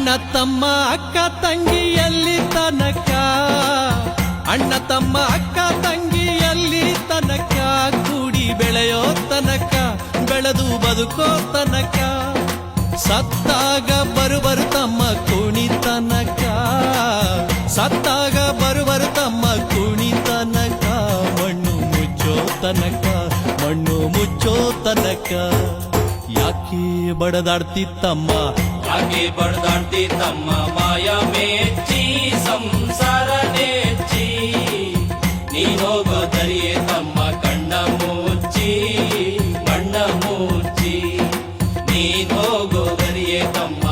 ಅಣ್ಣ ತಮ್ಮ ಅಕ್ಕ ತಂಗಿಯಲ್ಲಿ ತನಕ, ಅಣ್ಣ ತಮ್ಮ ಅಕ್ಕ ತಂಗಿಯಲ್ಲಿ ತನಕ, ಕೂಡಿ ಬೆಳೆಯೋ ತನಕ, ಬೆಳೆದು ಬದುಕೋ ತನಕ, ಸತ್ತಾಗ ಬರುವರು ತಮ್ಮ ಕುಣಿ ತನಕ, ಸತ್ತಾಗ ಬರುವರು ತಮ್ಮ ಕುಣಿ ತನಕ, ಮಣ್ಣು ಮುಚ್ಚೋ ತನಕ, ಮಣ್ಣು ಮುಚ್ಚೋ ತನಕ. ಯಾಕೆ ಬಡದಾಡ್ತಿತ್ತಮ್ಮ, ಯಾಕೆ ಬಡದಾಡ್ತಿತ್ತಮ್ಮ, ಮಾಯ ಮೆಚ್ಚಿ ಸಂಸಾರ ನೆಚ್ಚಿ, ನೀನೋಗೋ ದರಿಯೇ ತಮ್ಮ ಕಣ್ಣ ಮುಚ್ಚಿ, ಮಣ್ಣ ಮುಚ್ಚಿ, ನೀನೋಗೋ ದರಿಯೇ ತಮ್ಮ